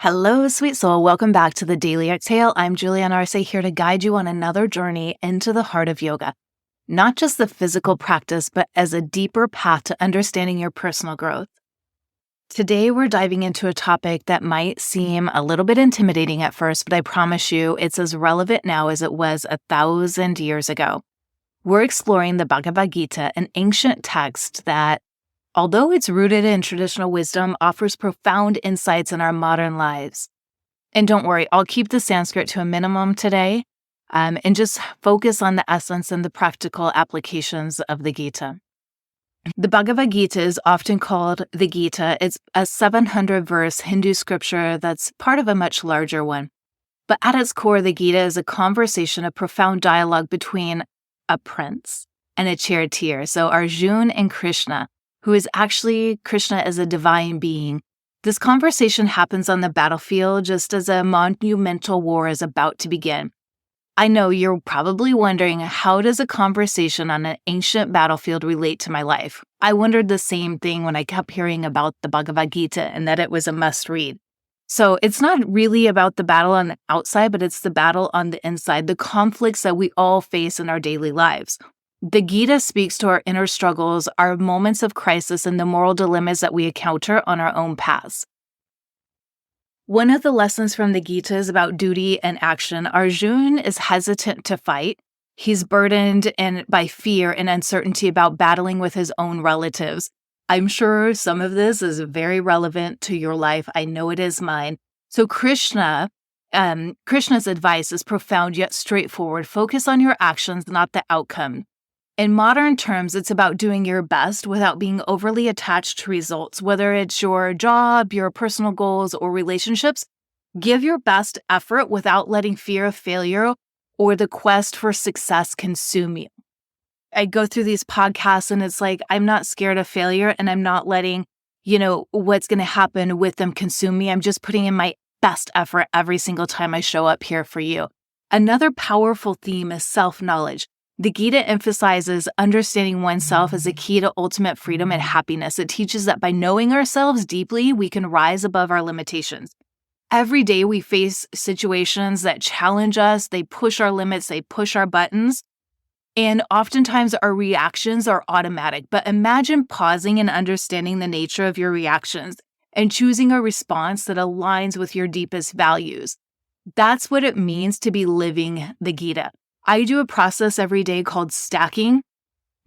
Hello, sweet soul. Welcome back to the Daily Exhale. I'm Julianne Arce, here to guide you on another journey into the heart of yoga. Not just the physical practice, but as a deeper path to understanding your personal growth. Today, we're diving into a topic that might seem a little bit intimidating at first, but I promise you it's as relevant now as it was 1,000 years ago. We're exploring the Bhagavad Gita, an ancient text that, although it's rooted in traditional wisdom, offers profound insights in our modern lives. And don't worry, I'll keep the Sanskrit to a minimum today, and just focus on the essence and the practical applications of the Gita. The Bhagavad Gita is often called the Gita. It's a 700-verse Hindu scripture that's part of a much larger one. But at its core, the Gita is a conversation, a profound dialogue between a prince and a charioteer. So Arjuna and Krishna, who is actually Krishna as a divine being. This conversation happens on the battlefield just as a monumental war is about to begin. I know you're probably wondering, how does a conversation on an ancient battlefield relate to my life? I wondered the same thing when I kept hearing about the Bhagavad Gita and that it was a must-read. So it's not really about the battle on the outside, but it's the battle on the inside, the conflicts that we all face in our daily lives. The Gita speaks to our inner struggles, our moments of crisis, and the moral dilemmas that we encounter on our own paths. One of the lessons from the Gita is about duty and action. Arjuna is hesitant to fight. He's burdened by fear and uncertainty about battling with his own relatives. I'm sure some of this is very relevant to your life. I know it is mine. So Krishna's advice is profound yet straightforward. Focus on your actions, not the outcome. In modern terms, it's about doing your best without being overly attached to results, whether it's your job, your personal goals, or relationships. Give your best effort without letting fear of failure or the quest for success consume you. I go through these podcasts and it's like, I'm not scared of failure and I'm not letting, what's going to happen with them consume me. I'm just putting in my best effort every single time I show up here for you. Another powerful theme is self-knowledge. The Gita emphasizes understanding oneself as a key to ultimate freedom and happiness. It teaches that by knowing ourselves deeply, we can rise above our limitations. Every day we face situations that challenge us, they push our limits, they push our buttons, and oftentimes our reactions are automatic. But imagine pausing and understanding the nature of your reactions and choosing a response that aligns with your deepest values. That's what it means to be living the Gita. I do a process every day called stacking,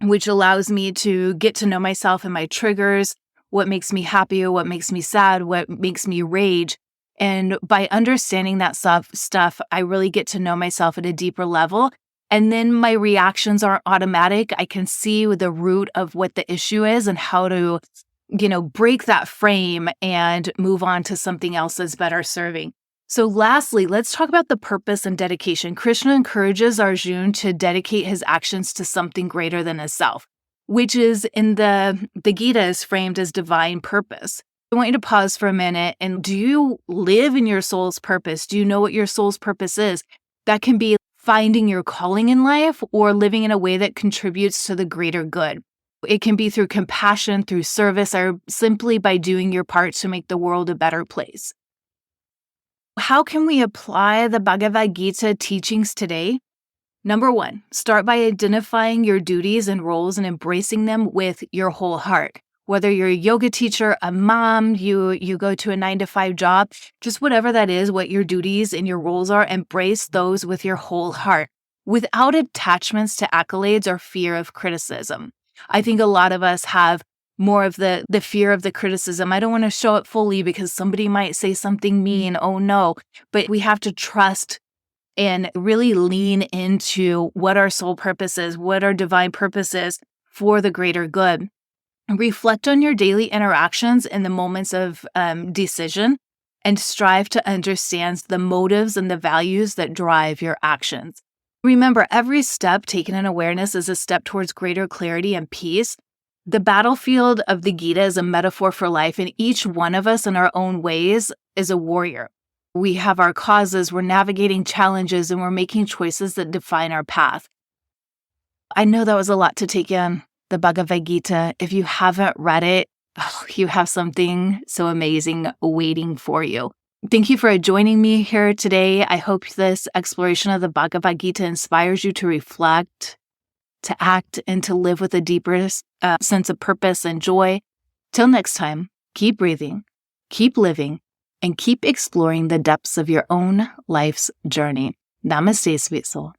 which allows me to get to know myself and my triggers, what makes me happy, what makes me sad, what makes me rage. And by understanding that stuff, I really get to know myself at a deeper level. And then my reactions aren't automatic. I can see the root of what the issue is and how to, break that frame and move on to something else that's better serving. So lastly, let's talk about the purpose and dedication. Krishna encourages Arjuna to dedicate his actions to something greater than himself, which is in the Gita is framed as divine purpose. I want you to pause for a minute. And do you live in your soul's purpose? Do you know what your soul's purpose is? That can be finding your calling in life or living in a way that contributes to the greater good. It can be through compassion, through service, or simply by doing your part to make the world a better place. How can we apply the Bhagavad Gita teachings today? Number one, start by identifying your duties and roles and embracing them with your whole heart. Whether you're a yoga teacher, a mom, you go to a 9-to-5 job, just whatever that is, what your duties and your roles are, embrace those with your whole heart, without attachments to accolades or fear of criticism. I think a lot of us have more of the fear of the criticism. I don't want to show it fully because somebody might say something mean. Oh no. But we have to trust and really lean into what our soul purpose is, what our divine purpose is for the greater good. Reflect on your daily interactions in the moments of decision and strive to understand the motives and the values that drive your actions. Remember, every step taken in awareness is a step towards greater clarity and peace. The battlefield of the Gita is a metaphor for life, and each one of us in our own ways is a warrior. We have our causes, we're navigating challenges, and we're making choices that define our path. I know that was a lot to take in, the Bhagavad Gita. If you haven't read it, you have something so amazing waiting for you. Thank you for joining me here today. I hope this exploration of the Bhagavad Gita inspires you to reflect, to act, and to live with a deeper sense of purpose and joy. Till next time, keep breathing, keep living, and keep exploring the depths of your own life's journey. Namaste, sweet soul.